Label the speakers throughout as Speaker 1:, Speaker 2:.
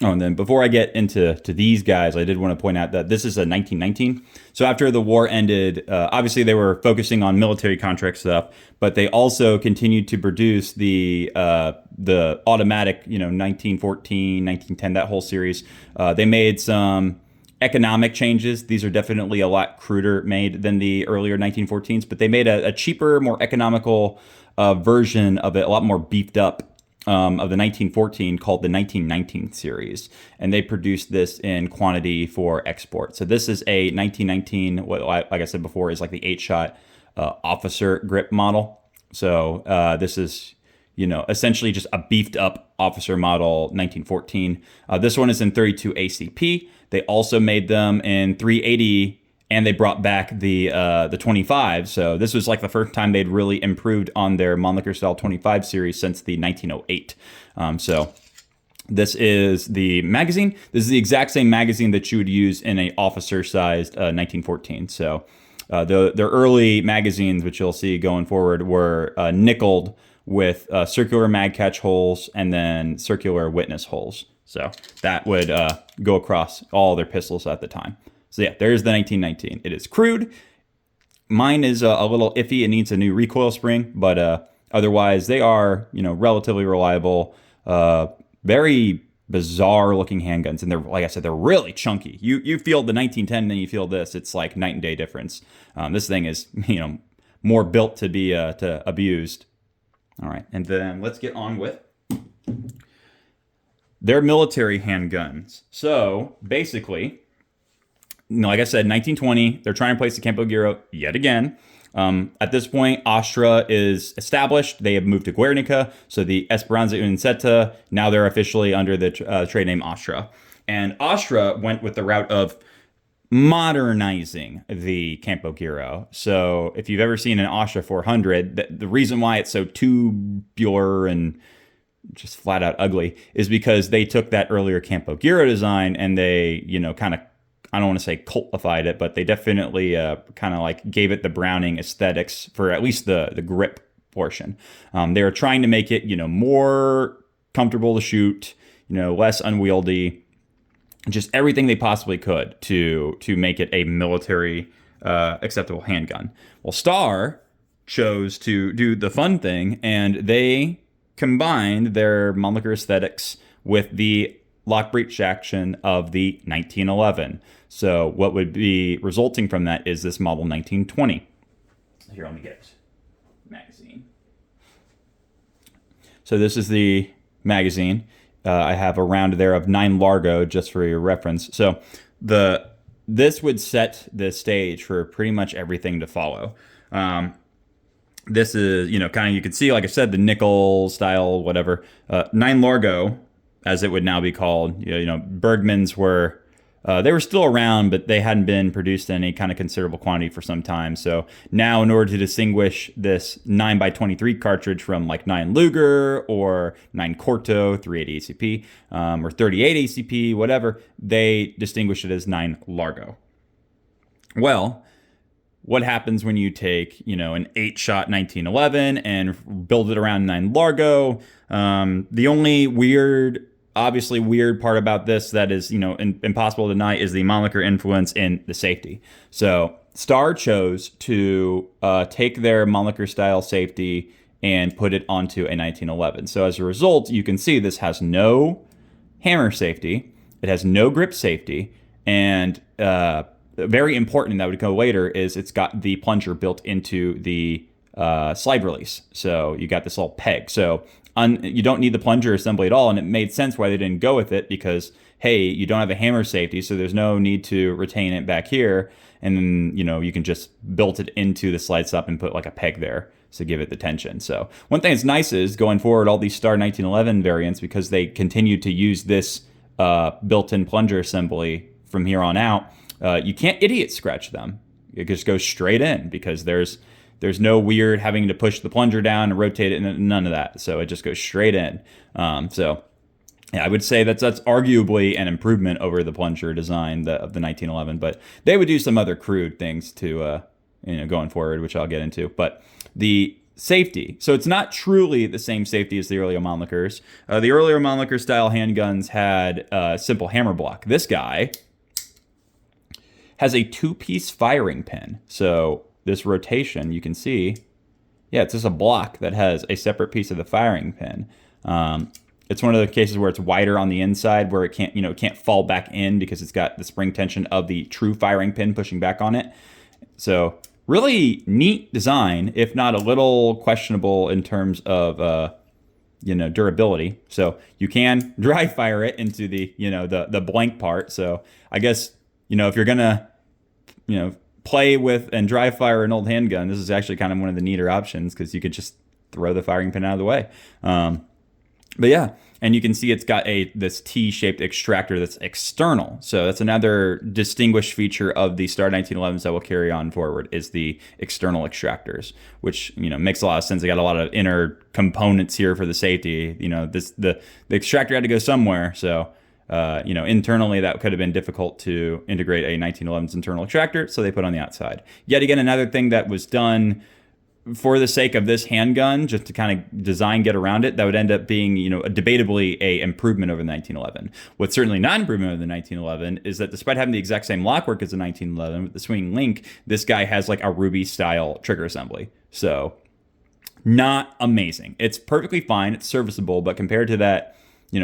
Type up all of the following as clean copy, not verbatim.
Speaker 1: Oh, and then before I get into these guys, I did want to point out that this is a 1919. So after the war ended, obviously they were focusing on military contract stuff, but they also continued to produce the automatic, 1914, 1910, that whole series. They made some economic changes. These are definitely a lot cruder made than the earlier 1914s, but they made a cheaper, more economical version of it, a lot more beefed up of the 1914 called the 1919 series, and they produced this in quantity for export. So this is a 1919, what, like I said before, is like the 8-shot officer grip model. So this is, essentially just a beefed up officer model 1914. This one is in 32 ACP. They also made them in 380, and they brought back the 25. So this was like the first time they'd really improved on their Mannlicher style 25 series since the 1908. So this is the magazine. This is the exact same magazine that you would use in a officer-sized 1914. So their early magazines, which you'll see going forward, were nickeled with circular mag catch holes and then circular witness holes. So that would go across all their pistols at the time. So yeah, there's the 1919. It is crude. Mine is a little iffy. It needs a new recoil spring, but otherwise they are, relatively reliable. Very bizarre looking handguns, and they're, like I said, they're really chunky. You feel the 1910, and then you feel this. It's like night and day difference. This thing is, more built to be to abused. All right, and then let's get on with their military handguns. So basically, like I said, 1920, they're trying to place the Campo Giro yet again. At this point, Astra is established. They have moved to Guernica, so the Esperanza Uniceta, now they're officially under the trade name Astra. And Astra went with the route of modernizing the Campo Giro. So if you've ever seen an Astra 400, the reason why it's so tubular and just flat out ugly is because they took that earlier Campo Giro design and they, kind of, I don't want to say cultified it, but they definitely kind of like gave it the Browning aesthetics for at least the grip portion. They were trying to make it, more comfortable to shoot, less unwieldy, just everything they possibly could to make it a military acceptable handgun. Well, Star chose to do the fun thing, and they combined their Mannlicher aesthetics with the lock breech action of the 1911. So what would be resulting from that is this model 1920. Here, let me get magazine. So this is the magazine. I have a round there of 9 Largo just for your reference. So this would set the stage for pretty much everything to follow. This is, kind of, you can see, like I said, the nickel style, whatever. 9 Largo, as it would now be called. Bergmans were, they were still around, but they hadn't been produced in any kind of considerable quantity for some time. So now, in order to distinguish this 9x23 cartridge from like 9 Luger or 9 Corto, 380 ACP, or 38 ACP, whatever, they distinguish it as 9 Largo. Well, what happens when you take, an 8-shot 1911 and build it around 9 Largo? The only obviously weird part about this that is, impossible to deny is the Mannlicher influence in the safety. So Star chose to take their Mannlicher style safety and put it onto a 1911. So as a result, you can see this has no hammer safety, it has no grip safety, and very important, and that would go later, is it's got the plunger built into the slide release. So you got this little peg. So you don't need the plunger assembly at all, and it made sense why they didn't go with it because, hey, you don't have a hammer safety, so there's no need to retain it back here, and then, you can just build it into the slide stop and put like a peg there to give it the tension. So one thing that's nice is going forward, all these Star 1911 variants, because they continue to use this built-in plunger assembly from here on out, you can't idiot scratch them. It just goes straight in because there's no weird having to push the plunger down and rotate it, and none of that. So it just goes straight in. So yeah, I would say that's arguably an improvement over the plunger design of the 1911. But they would do some other crude things to going forward, which I'll get into. But the safety. So it's not truly the same safety as the earlier Mannlichers. The earlier Mannlicher style handguns had a simple hammer block. This guy has a 2-piece firing pin. So this rotation, you can see, yeah, it's just a block that has a separate piece of the firing pin. It's one of the cases where it's wider on the inside, where it can't, it can't fall back in because it's got the spring tension of the true firing pin pushing back on it. So really neat design, if not a little questionable in terms of, durability. So you can dry fire it into the, the blank part. So I guess, if you're gonna, play with and dry fire an old handgun, this is actually kind of one of the neater options, because you could just throw the firing pin out of the way. But yeah, and you can see it's got this T-shaped extractor that's external. So that's another distinguished feature of the Star 1911s that will carry on forward, is the external extractors, which makes a lot of sense. They got a lot of inner components here for the safety. The extractor had to go somewhere, so internally that could have been difficult to integrate a 1911's internal extractor, so they put on the outside. Yet again, another thing that was done for the sake of this handgun, just to kind of get around it, that would end up being, debatably a improvement over the 1911. What's certainly not an improvement over the 1911 is that despite having the exact same lockwork as the 1911 with the swinging link, this guy has like a Ruby style trigger assembly. So not amazing. It's perfectly fine. It's serviceable, but compared to that,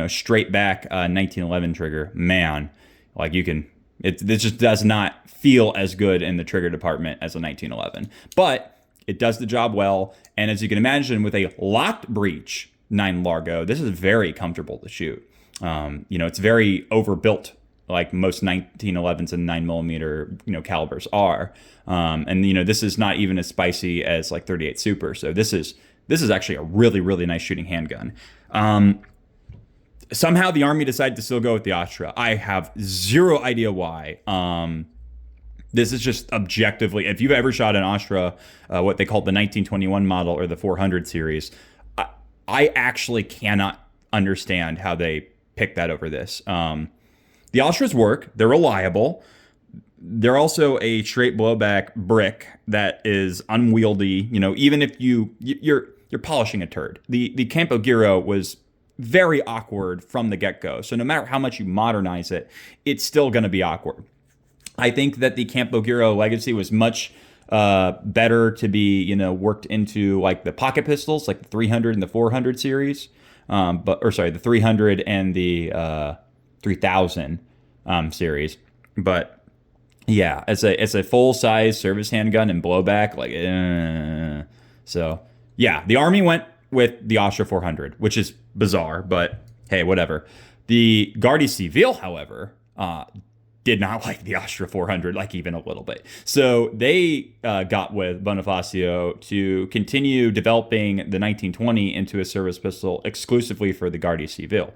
Speaker 1: straight back 1911 trigger, man, like this just does not feel as good in the trigger department as a 1911. But it does the job well, and as you can imagine, with a locked breech 9 Largo, this is very comfortable to shoot. It's very overbuilt, like most 1911s and 9mm, calibers are. And this is not even as spicy as like 38 Super. So this is actually a really, really nice shooting handgun. Somehow the Army decided to still go with the Astra. I have zero idea why. This is just objectively, if you've ever shot an Astra, what they call the 1921 model or the 400 series, I actually cannot understand how they picked that over this. The Astras work. They're reliable. They're also a straight blowback brick that is unwieldy. Even if you're polishing a turd. The Campo Giro was very awkward from the get-go. So no matter how much you modernize it, it's still going to be awkward. I think that the Campo Giro legacy was much better to be, worked into like the pocket pistols, like the 300 and the 400 series, the 300 and the 3000 series. But yeah, as a full size service handgun and blowback, so yeah, the Army went with the Astra 400, which is bizarre, but hey, whatever. The Guardia Civil, however, did not like the Astra 400, like even a little bit. So they got with Bonifacio to continue developing the 1920 into a service pistol exclusively for the Guardia Civil.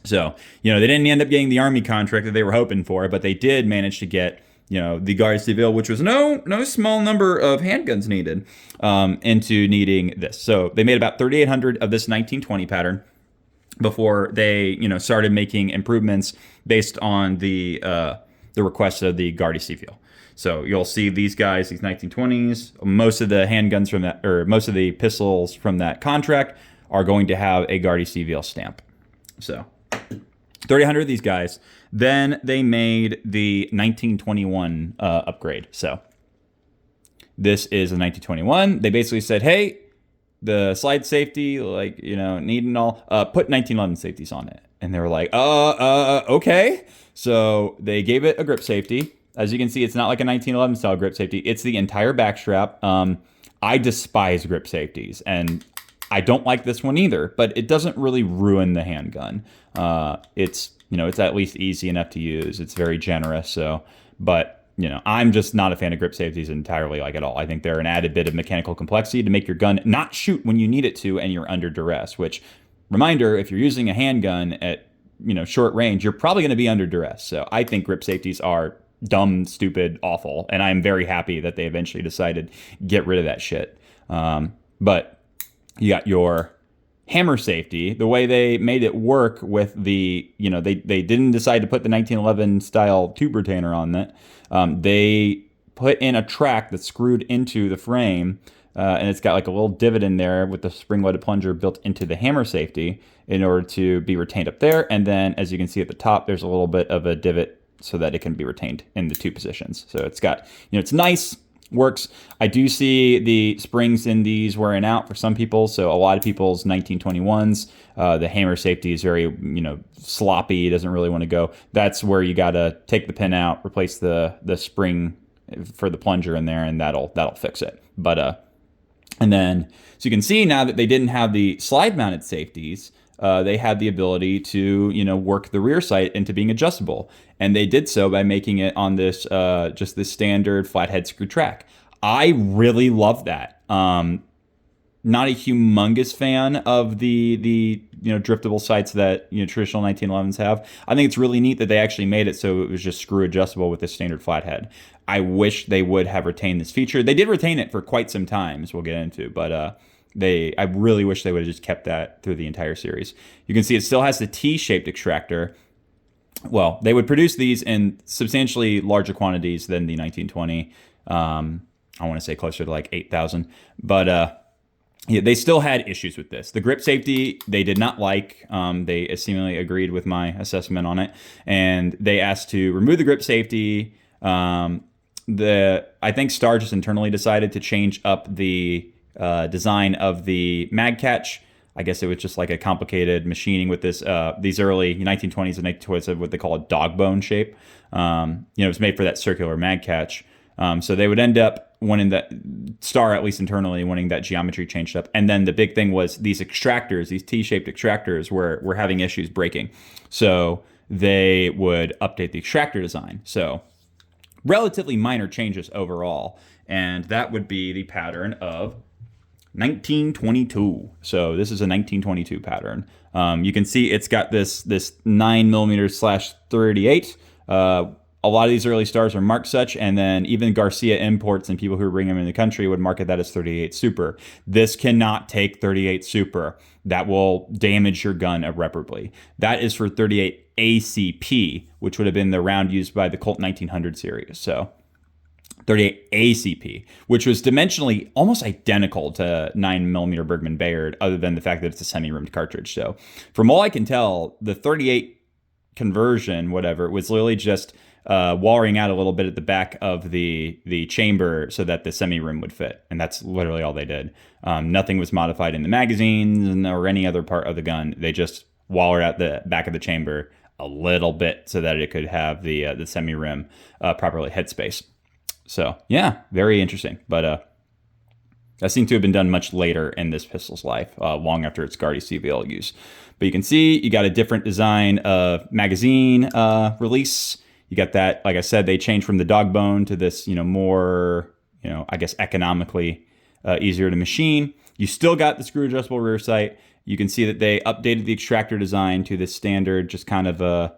Speaker 1: So, they didn't end up getting the Army contract that they were hoping for, but they did manage to get, the Guardia Civil, which was no small number of handguns needed, into needing this. So they made about 3,800 of this 1920 pattern before they, started making improvements based on the requests of the Guardia Civil. So you'll see these guys, these 1920s, most of the handguns from that, or most of the pistols from that contract are going to have a Guardia Civil stamp. So 3,800 of these guys. Then they made the 1921 upgrade. So this is a 1921. They basically said, hey, the slide safety, needing all, put 1911 safeties on it. And they were like, okay. So they gave it a grip safety. As you can see, it's not like a 1911 style grip safety. It's the entire back strap. I despise grip safeties, and I don't like this one either, but it doesn't really ruin the handgun. It's at least easy enough to use. It's very generous. So, but I'm just not a fan of grip safeties entirely, at all. I think they're an added bit of mechanical complexity to make your gun not shoot when you need it to and you're under duress, which, reminder, if you're using a handgun at, short range, you're probably going to be under duress. So I think grip safeties are dumb, stupid, awful. And I'm very happy that they eventually decided get rid of that shit. But you got your hammer safety. The way they made it work with the, they didn't decide to put the 1911 style tube retainer on that. They put in a track that's screwed into the frame and it's got like a little divot in there with the spring-loaded plunger built into the hammer safety in order to be retained up there. And then, as you can see at the top, there's a little bit of a divot so that it can be retained in the two positions. So it's got, it's nice, works. I do see the springs in these wearing out for some people. So a lot of people's 1921s, the hammer safety is very, sloppy. It doesn't really want to go. That's where you got to take the pin out, replace the spring for the plunger in there, and that'll fix it. But and then, so you can see now that they didn't have the slide mounted safeties, they had the ability to, work the rear sight into being adjustable. And they did so by making it on this, just this standard flathead screw track. I really love that. Not a humongous fan of the driftable sights that traditional 1911s have. I think it's really neat that they actually made it so it was just screw adjustable with this standard flathead. I wish they would have retained this feature. They did retain it for quite some time, as we'll get into, but I really wish they would have just kept that through the entire series. You can see it still has the T-shaped extractor. Well, they would produce these in substantially larger quantities than the 1920. I want to say closer to like 8,000, but yeah, they still had issues with this. The grip safety, they did not like. They seemingly agreed with my assessment on it, and they asked to remove the grip safety. I think Star just internally decided to change up the design of the mag catch. I guess it was just like a complicated machining with this these early 1920s and 1920s of what they call a dog bone shape. It was made for that circular mag catch. So they would end up wanting that Star, at least internally, wanting that geometry changed up. And then the big thing was these extractors, these T-shaped extractors were having issues breaking. So they would update the extractor design. So relatively minor changes overall. And that would be the pattern of 1922. So this is a 1922 pattern. You can see it's got this 9mm/38. A lot of these early Stars are marked such, and then even Garcia Imports and people who bring them in the country would market that as 38 Super. This cannot take 38 Super. That will damage your gun irreparably. That is for 38 ACP, which would have been the round used by the Colt 1900 series. So 38 ACP, which was dimensionally almost identical to 9mm Bergman Bayard, other than the fact that it's a semi-rimmed cartridge. So from all I can tell, the 38 conversion, whatever, was literally just wallering out a little bit at the back of the chamber so that the semi-rim would fit. And that's literally all they did. Nothing was modified in the magazines or any other part of the gun. They just wallered out the back of the chamber a little bit so that it could have the semi-rim properly headspace. So yeah, very interesting. But that seemed to have been done much later in this pistol's life, long after its Guardi CVL use. But you can see you got a different design of magazine release. You got that, like I said, they changed from the dog bone to this, more, I guess economically easier to machine. You still got the screw adjustable rear sight. You can see that they updated the extractor design to this standard, just kind of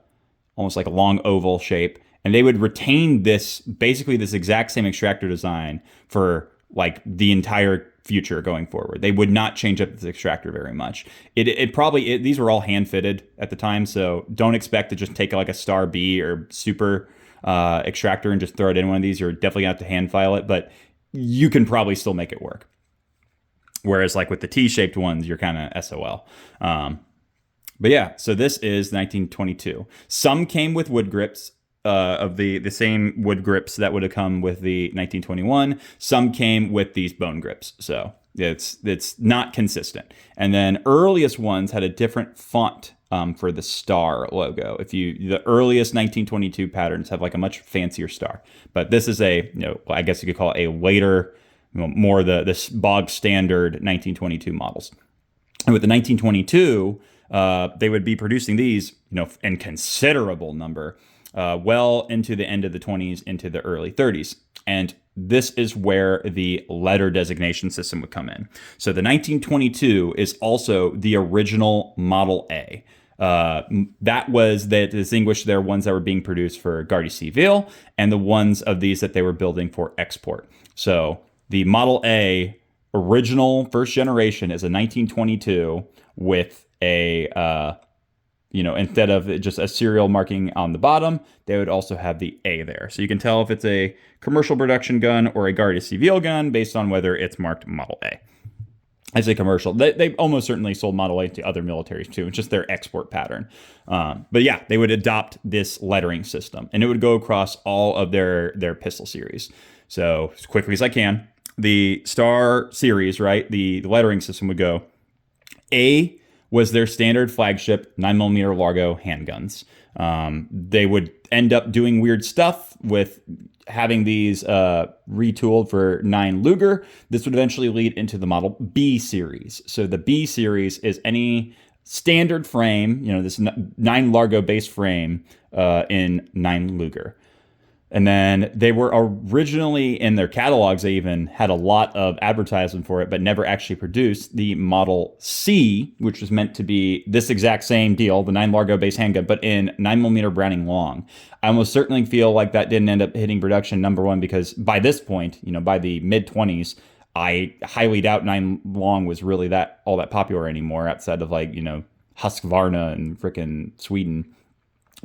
Speaker 1: almost like a long oval shape. And they would retain basically this exact same extractor design for like the entire future going forward. They would not change up this extractor very much. These were all hand fitted at the time, so don't expect to just take like a Star B or Super extractor and just throw it in one of these. You're definitely gonna have to hand file it, but you can probably still make it work. Whereas like with the T-shaped ones, you're kind of SOL. But yeah, so this is 1922. Some came with wood grips. Of the same wood grips that would have come with the 1921. Some came with these bone grips, so it's not consistent. And then earliest ones had a different font for the Star logo. The earliest 1922 patterns have like a much fancier star, but this is I guess you could call it a later, more this bog standard 1922 models. And with the 1922, they would be producing these, in considerable number. Well into the end of the 20s, into the early 30s. And this is where the letter designation system would come in. So the 1922 is also the original Model A. That distinguished their ones that were being produced for Guardi CVL and the ones of these that they were building for export. So the Model A original first generation is a 1922 with a instead of just a serial marking on the bottom, they would also have the A there. So you can tell if it's a commercial production gun or a Guardia Civil gun based on whether it's marked Model A. I say commercial. They almost certainly sold Model A to other militaries too. It's just their export pattern. But yeah, they would adopt this lettering system, and it would go across all of their pistol series. So as quickly as I can, the Star series, right? The lettering system would go. A was their standard flagship 9mm Largo handguns. They would end up doing weird stuff with having these retooled for 9 Luger. This would eventually lead into the Model B series. So the B series is any standard frame, this 9 Largo base frame in 9 Luger. And then they were originally in their catalogs, they even had a lot of advertisement for it, but never actually produced the Model C, which was meant to be this exact same deal, the 9 Largo base handgun, but in 9mm Browning long. I almost certainly feel like that didn't end up hitting production, number one, because by this point, by the mid-20s, I highly doubt 9 long was really all that popular anymore outside of Husqvarna and frickin' Sweden.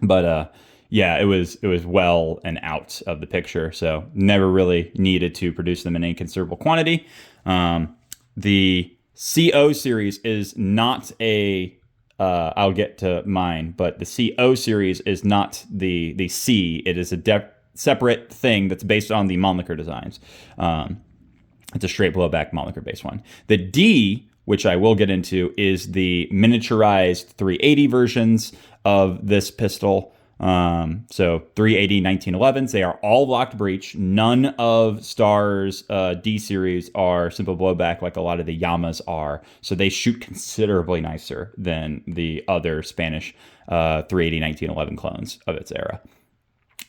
Speaker 1: But yeah, it was well and out of the picture, so never really needed to produce them in any considerable quantity. The CO series is not I'll get to mine, but the CO series is not the C. It is a separate thing that's based on the Mannlicher designs. It's a straight blowback Mannlicher based one. The D, which I will get into, is the miniaturized 380 versions of this pistol. So 380 1911s, they are all locked breech. None of Star's D series are simple blowback like a lot of the Yamas are. So they shoot considerably nicer than the other Spanish 380 1911 clones of its era.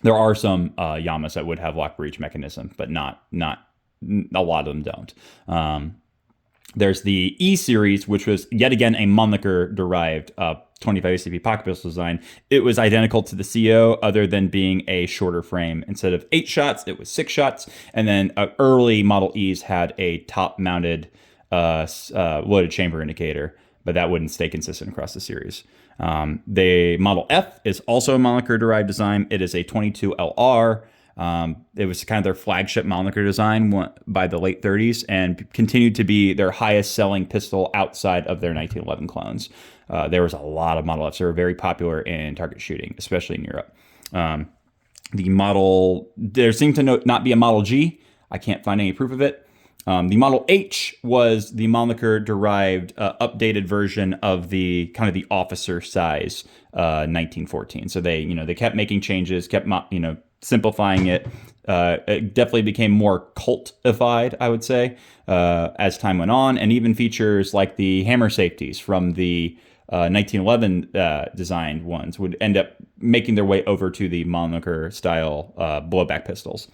Speaker 1: There are some Yamas that would have locked breech mechanism, but not a lot of them don't. There's the E series, which was yet again a Mannlicher derived 25 ACP pocket pistol design. It was identical to the CO, other than being a shorter frame. Instead of 8 shots, it was 6 shots. And then early Model E's had a top-mounted loaded chamber indicator, but that wouldn't stay consistent across the series. The Model F is also a Mannlicher derived design. It is a 22 LR. It was kind of their flagship Mannlicher design by the late 30s and continued to be their highest selling pistol outside of their 1911 clones. There was a lot of Model Fs. They were very popular in target shooting, especially in Europe. There seemed to not be a Model G. I can't find any proof of it. The Model H was the Mannlicher derived updated version of the kind of the officer size 1914. So they kept making changes, kept simplifying it. It definitely became more cultified, I would say, as time went on, and even features like the hammer safeties from the 1911 designed ones would end up making their way over to the Mannlicher style blowback pistols.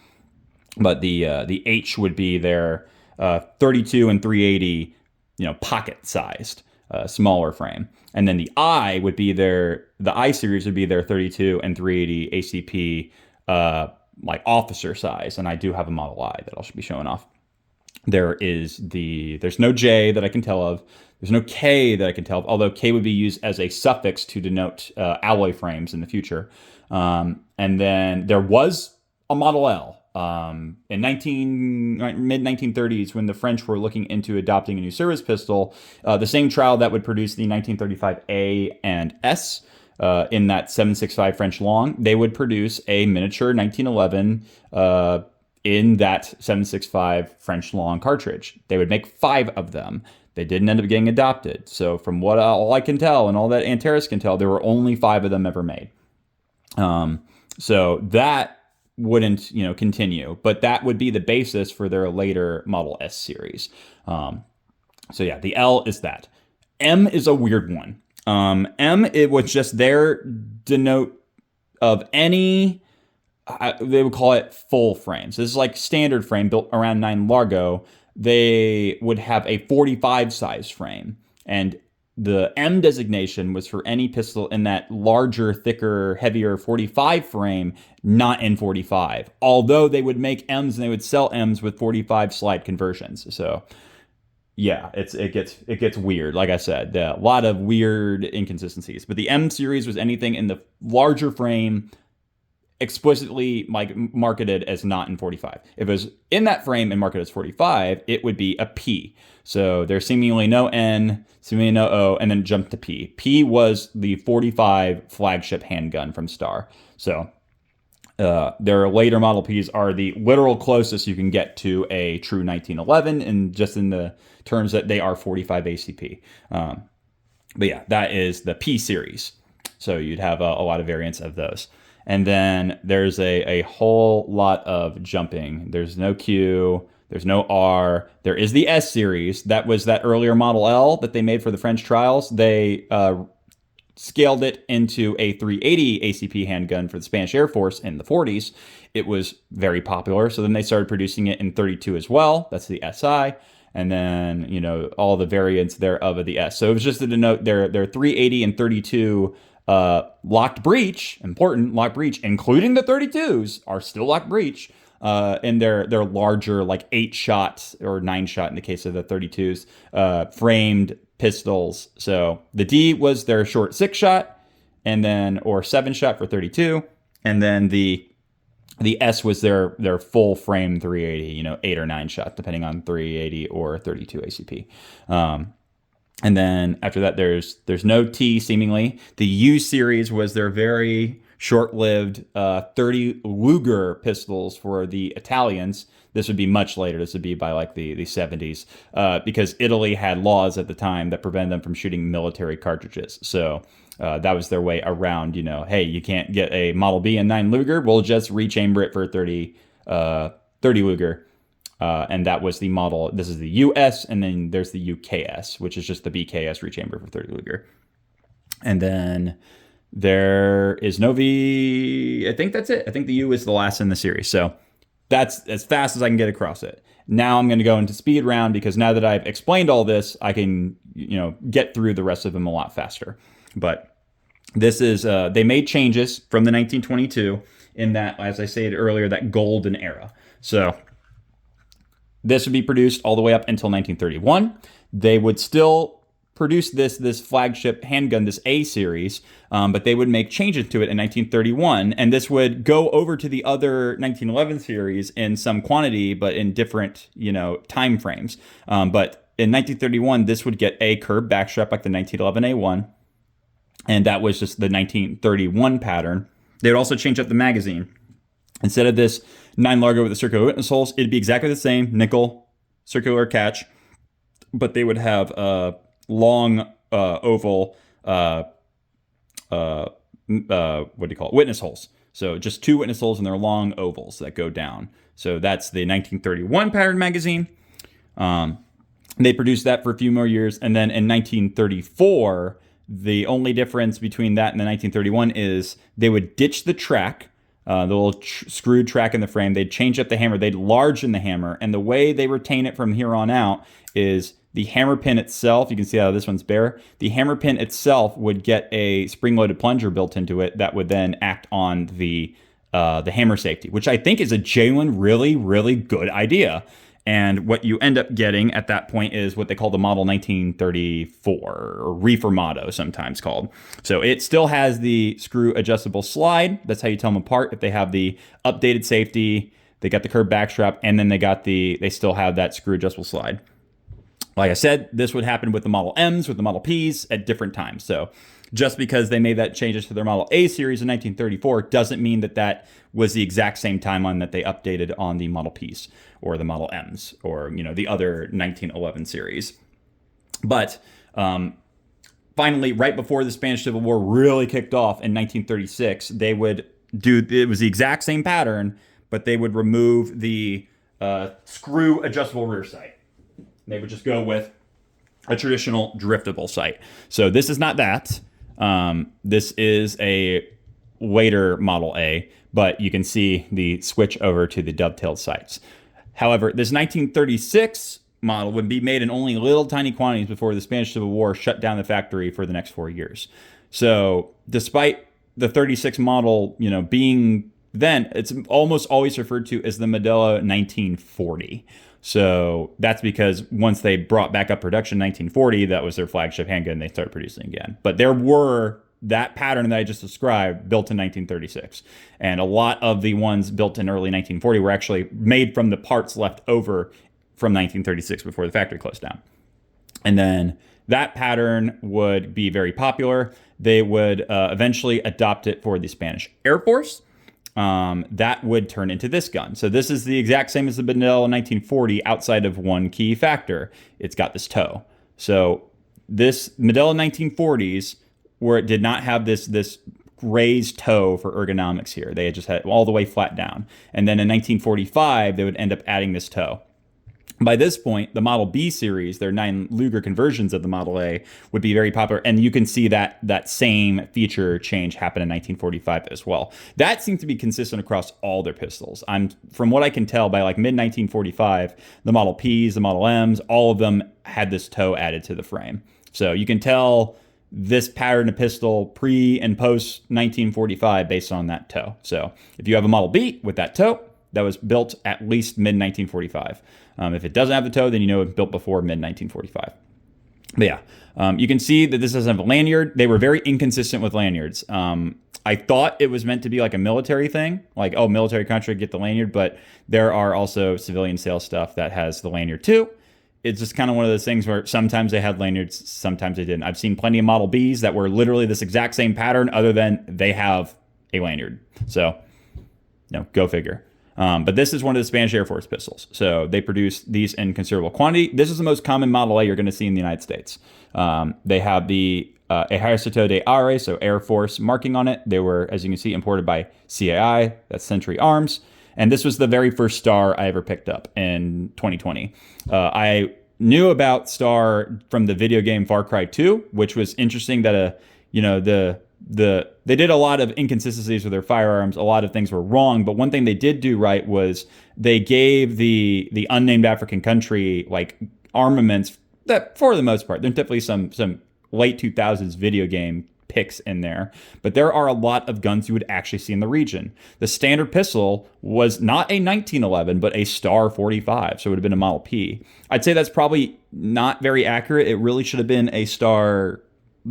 Speaker 1: But the H would be their 32 and 380, pocket sized, smaller frame, and then the I series would be their 32 and 380 ACP. Like officer size, and I do have a Model I that I'll be showing off. There's no J that I can tell of. There's no K that I can tell of, although K would be used as a suffix to denote alloy frames in the future. And then there was a Model L in mid-1930s when the French were looking into adopting a new service pistol, the same trial that would produce the 1935 A and S. In that 7.65 French long, they would produce a miniature 1911 in that 7.65 French long cartridge. They would make 5 of them. They didn't end up getting adopted. So from what all I can tell and all that Antares can tell, there were only 5 of them ever made. So that wouldn't continue, but that would be the basis for their later Model S series. So yeah, the L is that. M is a weird one. M, it was just their denote of any, they would call it full frames. This is like standard frame built around 9 Largo. They would have a 45 size frame, and the M designation was for any pistol in that larger, thicker, heavier 45 frame, not in 45. Although they would make M's and they would sell M's with 45 slide conversions. So Yeah, it gets weird. Like I said, a lot of weird inconsistencies. But the M series was anything in the larger frame, explicitly like marketed as not in 45. If it was in that frame and marketed as 45, it would be a P. So there's seemingly no N, seemingly no O, and then jump to P. P was the 45 flagship handgun from Star. So their later Model Ps are the literal closest you can get to a true 1911, and just in the terms that they are 45 ACP. But yeah, that is the P series. So you'd have a lot of variants of those. And then there's a whole lot of jumping. There's no Q, there's no R. There is the S series. That was that earlier Model L that they made for the French trials. They scaled it into a 380 ACP handgun for the Spanish Air Force in the 40s. It was very popular. So then they started producing it in 32 as well. That's the SI. And then, all the variants thereof of the S. So it was just to denote their 380 and 32 locked breech, important locked breech, including the 32s, are still locked breech. And their larger, like 8-shot or 9-shot in the case of the 32s, framed pistols. So the D was their short 6-shot, and then or 7-shot for 32, and then the S was their full frame 380, 8 or 9 shot, depending on 380 or 32 ACP. And then after that, there's no T seemingly. The U series was their very short-lived 30 Luger pistols for the Italians. This would be much later. This would be by like the 70s, because Italy had laws at the time that prevented them from shooting military cartridges. So that was their way around, hey, you can't get a Model B and 9 Luger. We'll just rechamber it for 30 Luger. And that was the model. This is the US, and then there's the UKS, which is just the BKS rechamber for 30 Luger. And then there is no V. I think that's it. I think the U is the last in the series. So that's as fast as I can get across it. Now I'm going to go into speed round, because now that I've explained all this, I can, get through the rest of them a lot faster. But this is, they made changes from the 1922 in that, as I said earlier, that golden era. So this would be produced all the way up until 1931. They would still produce this flagship handgun, this A series, but they would make changes to it in 1931, and this would go over to the other 1911 series in some quantity, but in different, time frames. But in 1931, this would get a curved backstrap like the 1911 A1, and that was just the 1931 pattern. They would also change up the magazine. Instead of this 9 Largo with the circular witness holes, it'd be exactly the same, nickel circular catch, but they would have long oval what do you call it, witness holes. So just 2 witness holes, and they're long ovals that go down. So that's the 1931 pattern magazine. They produced that for a few more years, and then in 1934, the only difference between that and the 1931 is they would ditch the track, the little screwed track in the frame. They'd change up the hammer. They'd largen the hammer. And the way they retain it from here on out is the hammer pin itself. You can see how this one's bare. The hammer pin itself would get a spring-loaded plunger built into it that would then act on the hammer safety, which I think is a genuine, really, really good idea. And what you end up getting at that point is what they call the Model 1934, or Reformado sometimes called. So it still has the screw adjustable slide. That's how you tell them apart. If they have the updated safety, they got the curved backstrap, and then they still have that screw adjustable slide. Like I said, this would happen with the Model Ms, with the Model Ps at different times. So just because they made that changes to their Model A series in 1934 doesn't mean that that was the exact same timeline that they updated on the Model Ps or the Model Ms or, the other 1911 series. But finally, right before the Spanish Civil War really kicked off in 1936, they would it was the exact same pattern, but they would remove the screw adjustable rear sight. They would just go with a traditional driftable sight. So this is not that. This is a later Model A, but you can see the switch over to the dovetailed sights. However, this 1936 model would be made in only little tiny quantities before the Spanish Civil War shut down the factory for the next 4 years. So despite the 36 model, being then, it's almost always referred to as the Modelo 1940. So that's because once they brought back up production in 1940, that was their flagship handgun. They started producing again. But there were that pattern that I just described built in 1936. And a lot of the ones built in early 1940 were actually made from the parts left over from 1936 before the factory closed down. And then that pattern would be very popular. They would eventually adopt it for the Spanish Air Force. That would turn into this gun. So this is the exact same as the Model 1940 outside of one key factor. It's got this toe. So this Model 1940s, where it did not have this raised toe for ergonomics here. They had just had it all the way flat down. And then in 1945, they would end up adding this toe. By this point, the Model B series, their 9 Luger conversions of the Model A, would be very popular. And you can see that same feature change happen in 1945 as well. That seemed to be consistent across all their pistols. From what I can tell, by like mid-1945, the Model Ps, the Model Ms, all of them had this toe added to the frame. So you can tell this pattern of pistol pre and post 1945 based on that toe. So if you have a Model B with that toe, that was built at least mid-1945. If it doesn't have the toe, then you know it's built before mid-1945. But yeah, you can see that this doesn't have a lanyard. They were very inconsistent with lanyards. I thought it was meant to be like a military thing, like, oh, military contract, get the lanyard, but there are also civilian sales stuff that has the lanyard too. It's just kind of one of those things where sometimes they had lanyards, sometimes they didn't. I've seen plenty of Model Bs that were literally this exact same pattern other than they have a lanyard. So, go figure. But this is one of the Spanish Air Force pistols. So they produce these in considerable quantity. This is the most common Model A you're going to see in the United States. They have the Ejército de Aire, so Air Force marking on it. They were, as you can see, imported by CAI, that's Century Arms. And this was the very first Star I ever picked up in 2020. I knew about Star from the video game Far Cry 2, which was interesting that, they did a lot of inconsistencies with their firearms. A lot of things were wrong, but one thing they did do right was they gave the unnamed African country like armaments that, for the most part, there's definitely some late 2000s video game picks in there, but there are a lot of guns you would actually see in the region. The standard pistol was not a 1911, but a Star 45, so it would have been a Model P. I'd say that's probably not very accurate. It really should have been a Star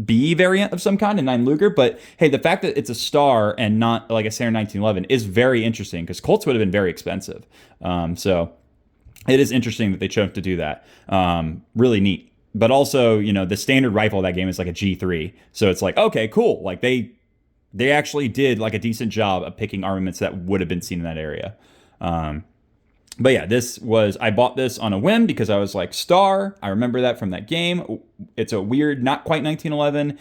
Speaker 1: B variant of some kind, a 9 Luger, but hey, the fact that it's a Star and not like a standard 1911 is very interesting because Colts would have been very expensive. So it is interesting that they chose to do that. Really neat. But also, the standard rifle of that game is like a G3. So it's like, okay, cool. Like they actually did like a decent job of picking armaments that would have been seen in that area. But yeah, I bought this on a whim because I was like, Star, I remember that from that game. It's a weird, not quite 1911.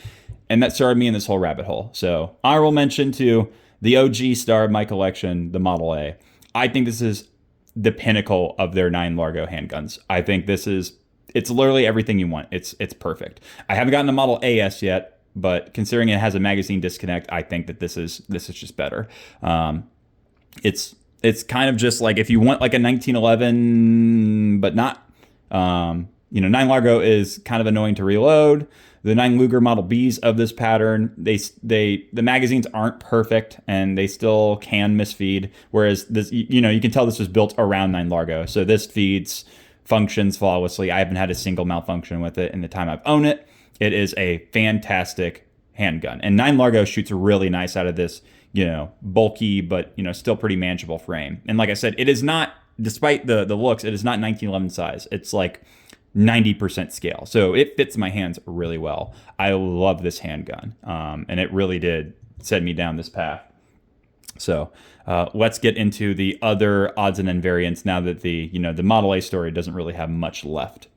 Speaker 1: And that started me in this whole rabbit hole. So honorable mention to the OG Star of my collection, the Model A. I think this is the pinnacle of their 9 Largo handguns. I think it's literally everything you want. It's perfect. I haven't gotten a Model AS yet, but considering it has a magazine disconnect, I think that this is just better. It's kind of just like if you want like a 1911, but not, 9 Largo is kind of annoying to reload. The 9 Luger Model Bs of this pattern, the magazines aren't perfect and they still can misfeed. Whereas this, you can tell this was built around 9 Largo. So this functions flawlessly. I haven't had a single malfunction with it in the time I've owned it. It is a fantastic handgun. And 9 Largo shoots really nice out of this, bulky, but, still pretty manageable frame. And like I said, it is not, despite the looks, it is not 1911 size. It's like 90% scale. So it fits my hands really well. I love this handgun. And it really did set me down this path. So let's get into the other odds and end variants now that the Model A story doesn't really have much left.